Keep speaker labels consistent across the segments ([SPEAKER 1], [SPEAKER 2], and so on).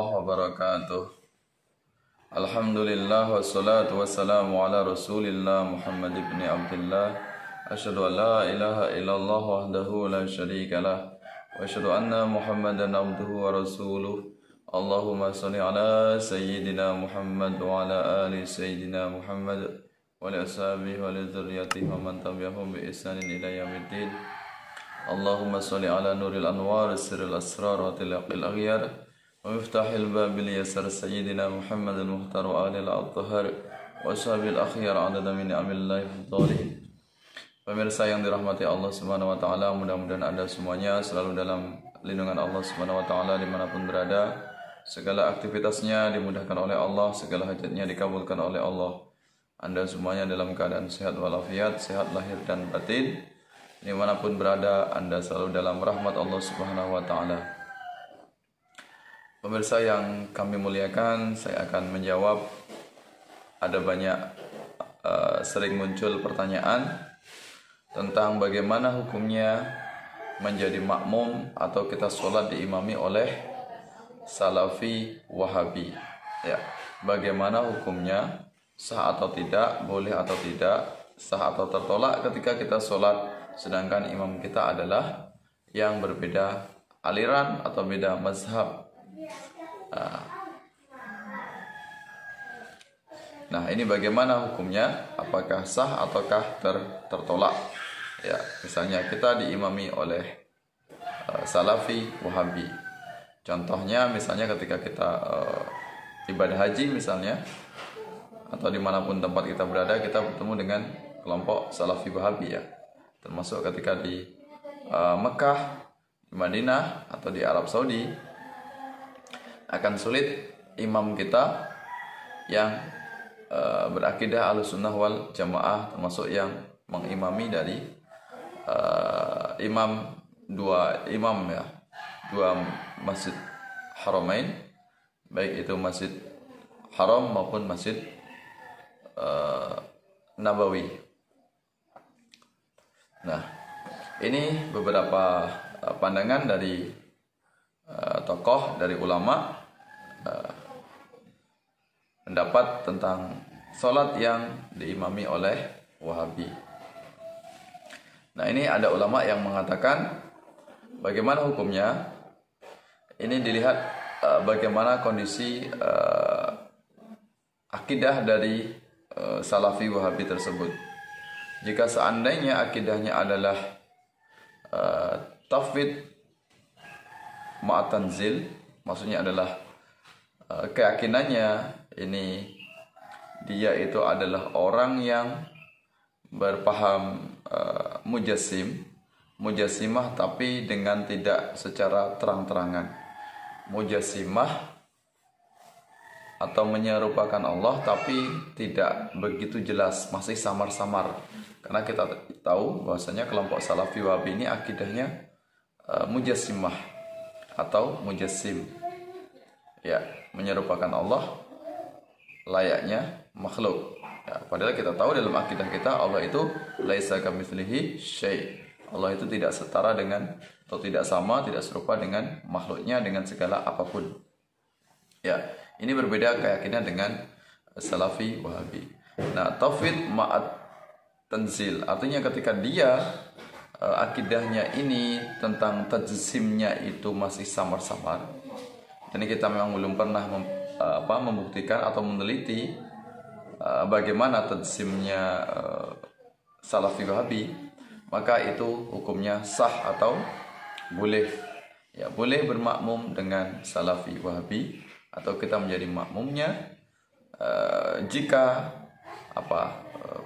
[SPEAKER 1] warahmatullahi wabarakatuh. Alhamdulillah wassalatu wassalamu ala Rasulillah Muhammad ibn Abdullah. Asyhadu an la ilaha illallah wahdahu la syarikalah wa asyhadu anna Muhammadan abduhu wa rasuluh. Allahumma shalli ala sayyidina Muhammad wa ala ali sayyidina Muhammad wa li ashabihi wa li dzurriyyatihi wa man tabi'ahum bi ihsanin ila yaumiddin. Allahumma shalli ala nuril anwar sirril asrar wa tilaqil aghyar wa miftahil babil yasar sayyidina Muhammad al-muhtar wa alil al-tahhar wa ashabil akhyar adada min amillahi fadhalih. Pemirsa yang dirahmati Allah Subhanahu wa taala, mudah-mudahan Anda semuanya selalu dalam lindungan Allah Subhanahu wa taala dimanapun berada. Segala aktivitasnya dimudahkan oleh Allah, segala hajatnya dikabulkan oleh Allah. Anda semuanya dalam keadaan sehat walafiat, sehat lahir dan batin. Dimanapun berada, Anda selalu dalam rahmat Allah Subhanahu wa ta'ala. Pemirsa yang kami muliakan, saya akan menjawab. Ada banyak sering muncul pertanyaan tentang bagaimana hukumnya menjadi makmum atau kita sholat diimami oleh Salafi Wahabi. Ya, bagaimana hukumnya, sah atau tidak, boleh atau tidak, sah atau tertolak ketika kita sholat sedangkan imam kita adalah yang berbeda aliran atau beda mazhab. Nah, ini bagaimana hukumnya? Apakah sah ataukah tertolak? Ya, misalnya kita diimami oleh Salafi Wahabi. Contohnya misalnya ketika kita ibadah haji misalnya, atau dimanapun tempat kita berada, kita bertemu dengan kelompok Salafi Wahabi ya. Termasuk ketika di Mekah, di Madinah, atau di Arab Saudi, akan sulit imam kita yang berakidah Ahlussunnah wal Jamaah, termasuk yang mengimami dari dua imam ya, dua masjid Haramain, baik itu Masjid Haram maupun Masjid Nabawi. Nah, ini beberapa pandangan dari tokoh, dari ulama, pendapat tentang sholat yang diimami oleh Wahabi. Nah, ini ada ulama yang mengatakan bagaimana hukumnya. Ini dilihat bagaimana kondisi akidah dari Salafi Wahabi tersebut. Jika seandainya akidahnya adalah tafwid ma'at tanzil, maksudnya adalah keyakinannya ini dia itu adalah orang yang berpaham mujassimah tapi dengan tidak secara terang-terangan. Mujassimah atau menyerupakan Allah tapi tidak begitu jelas, masih samar-samar. Karena kita tahu bahwasanya kelompok Salafi Wahabi ini akidahnya mujassimah atau mujassim. Ya, menyerupakan Allah layaknya makhluk. Ya, padahal kita tahu dalam akidah kita Allah itu laisa kamitslihi syai'. Allah itu tidak setara dengan atau tidak sama, tidak serupa dengan makhluknya dengan segala apapun. Ya, ini berbeda keyakinan dengan Salafi Wahabi. Nah, tafwid ma'at tanzil artinya ketika dia akidahnya ini tentang tajsimnya itu masih samar-samar. Jadi kita memang belum pernah membuktikan atau meneliti bagaimana tajsimnya Salafi Wahabi, maka itu hukumnya sah atau boleh. Ya, boleh bermakmum dengan Salafi Wahabi atau kita menjadi makmumnya jika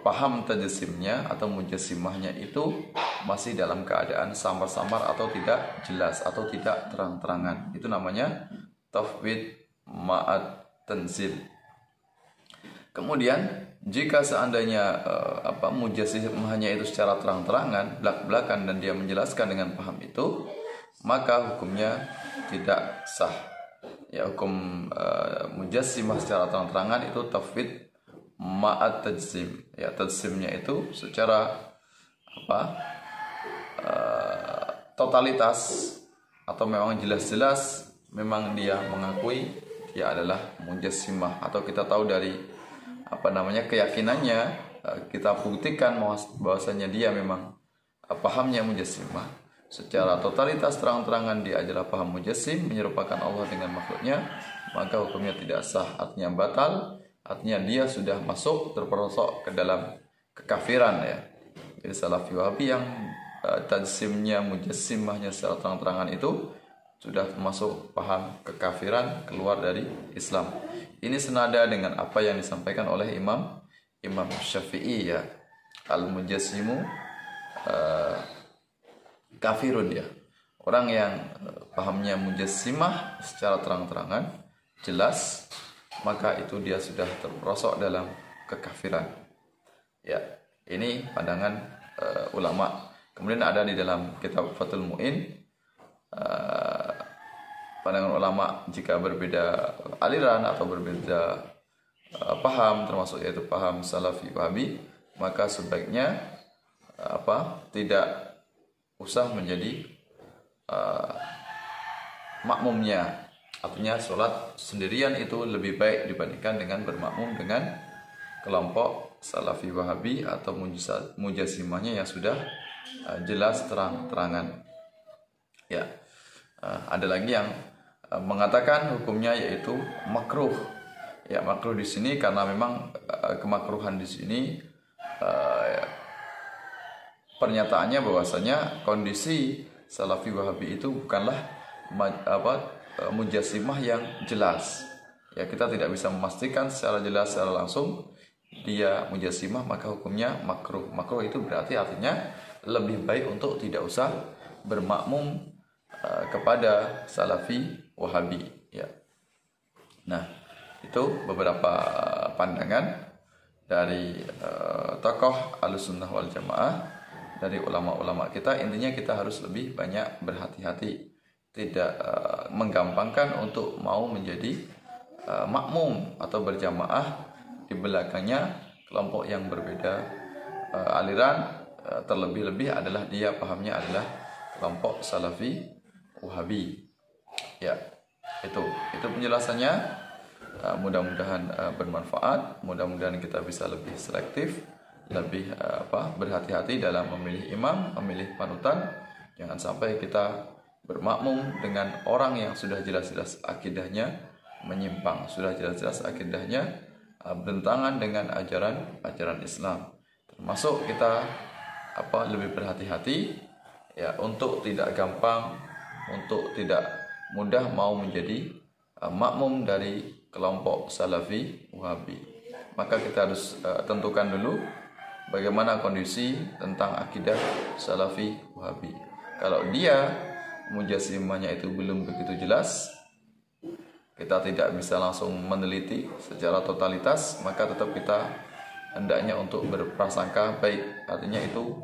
[SPEAKER 1] paham tajsimnya atau mujassimahnya itu masih dalam keadaan samar-samar atau tidak jelas atau tidak terang-terangan. Itu namanya tafwid ma'at tanzil. Kemudian jika seandainya mujassimahnya itu secara terang-terangan, belak-belakan, dan dia menjelaskan dengan paham itu, maka hukumnya tidak sah. Ya, hukum mujassimah secara terang-terangan itu tafwid ma'at tajsim. Ya, tajsimnya itu secara totalitas atau memang jelas-jelas memang dia mengakui dia adalah mujassimah, atau kita tahu dari keyakinannya, kita buktikan bahwasanya dia memang pahamnya mujassimah secara totalitas terang-terangan, dia adalah paham mujassim, menyerupakan Allah dengan makhluknya, maka hukumnya tidak sah, artinya batal, artinya dia sudah masuk terperosok ke dalam kekafiran ya. Jadi Salafi Wahabi yang tajsimnya mujassimahnya secara terang-terangan itu sudah masuk paham kekafiran, keluar dari Islam. Ini senada dengan apa yang disampaikan oleh Imam Syafi'i ya, al-mujassimu kafirun ya. Orang yang pahamnya mujassimah secara terang-terangan jelas, maka itu dia sudah terperosok dalam kekafiran. Ya, ini pandangan ulama. Kemudian ada di dalam kitab Fathul Mu'in pandangan ulama jika berbeda aliran atau berbeda paham, termasuk yaitu paham Salafi Wahabi, maka sebaiknya tidak usah menjadi makmumnya. Artinya sholat sendirian itu lebih baik dibandingkan dengan bermakmum dengan kelompok Salafi Wahabi atau mujassimahnya yang sudah jelas terang-terangan. Ya, ada lagi yang mengatakan hukumnya yaitu makruh. Ya, makruh di sini karena memang kemakruhan di sini pernyataannya bahwasanya kondisi Salafi Wahabi itu bukanlah mujassimah yang jelas. Ya, kita tidak bisa memastikan secara jelas secara langsung dia mujassimah, maka hukumnya makruh. Makruh itu berarti artinya lebih baik untuk tidak usah bermakmum kepada Salafi Wahabi ya. Nah, itu beberapa pandangan dari tokoh Ahlussunnah wal Jamaah, dari ulama-ulama kita. Intinya kita harus lebih banyak berhati-hati, tidak menggampangkan untuk mau menjadi makmum atau berjamaah di belakangnya kelompok yang berbeda aliran, terlebih-lebih adalah dia pahamnya adalah kelompok Salafi Wahabi. Ya, itu penjelasannya. Mudah-mudahan bermanfaat, mudah-mudahan kita bisa lebih selektif, lebih berhati-hati dalam memilih imam, memilih panutan. Jangan sampai kita bermakmum dengan orang yang sudah jelas-jelas akidahnya menyimpang, sudah jelas-jelas akidahnya bertentangan dengan ajaran Islam. Termasuk kita lebih berhati-hati ya, untuk tidak gampang, untuk tidak mudah mau menjadi makmum dari kelompok Salafi Wahabi. Maka kita harus tentukan dulu bagaimana kondisi tentang akidah Salafi Wahabi. Kalau dia mujassimahnya itu belum begitu jelas, kita tidak bisa langsung meneliti secara totalitas, maka tetap kita hendaknya untuk berprasangka baik, artinya itu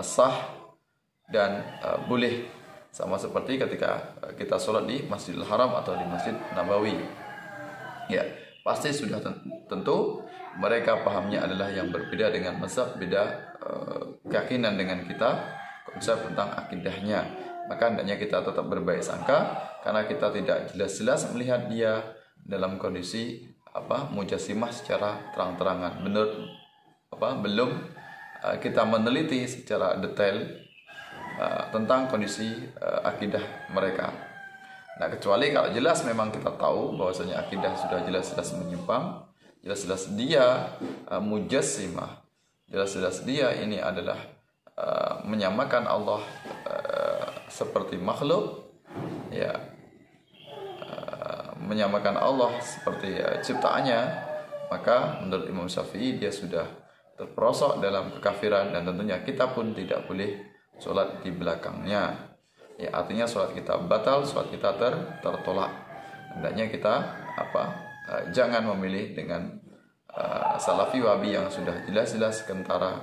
[SPEAKER 1] sah dan boleh. Sama seperti ketika kita sholat di Masjidil Haram atau di Masjid Nabawi. Ya, pasti sudah tentu mereka pahamnya adalah yang berbeda dengan mazhab, beda keyakinan dengan kita, konsep tentang akidahnya. Maka hendaknya kita tetap berbaik sangka, karena kita tidak jelas-jelas melihat dia dalam kondisi mujassimah secara terang-terangan. Belum kita meneliti secara detail tentang kondisi akidah mereka. Nah, kecuali kalau jelas memang kita tahu bahwasanya akidah sudah jelas-jelas menyimpang, jelas-jelas dia mujassimah, jelas-jelas dia ini adalah menyamakan Allah seperti makhluk, ya, menyamakan Allah seperti ciptaannya, maka menurut Imam Syafi'i dia sudah terperosok dalam kekafiran, dan tentunya kita pun tidak boleh sholat di belakangnya. Ya, artinya sholat kita batal, sholat kita tertolak. Hendaknya kita jangan memilih dengan Salafi Wahabi yang sudah jelas-jelas kentara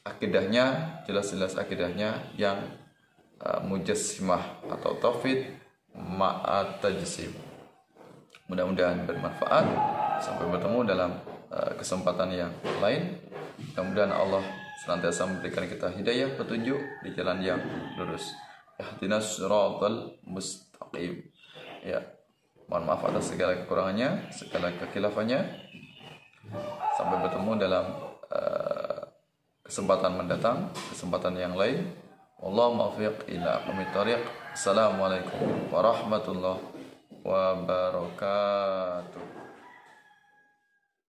[SPEAKER 1] akidahnya, jelas-jelas akidahnya yang mujassimah atau tauhid ma'at tajsim. Mudah-mudahan bermanfaat. Sampai bertemu dalam kesempatan yang lain. Mudah-mudahan Allah senantiasa memberikan kita hidayah, petunjuk di jalan yang lurus. Ihdinas siratal mustaqim. Ya. Mohon maaf atas segala kekurangannya, segala kekhilafannya. Sampai bertemu dalam kesempatan mendatang, kesempatan yang lain. Wallahu muwaffiq ila aqwamit thoriq. Assalamualaikum warahmatullahi wabarakatuh.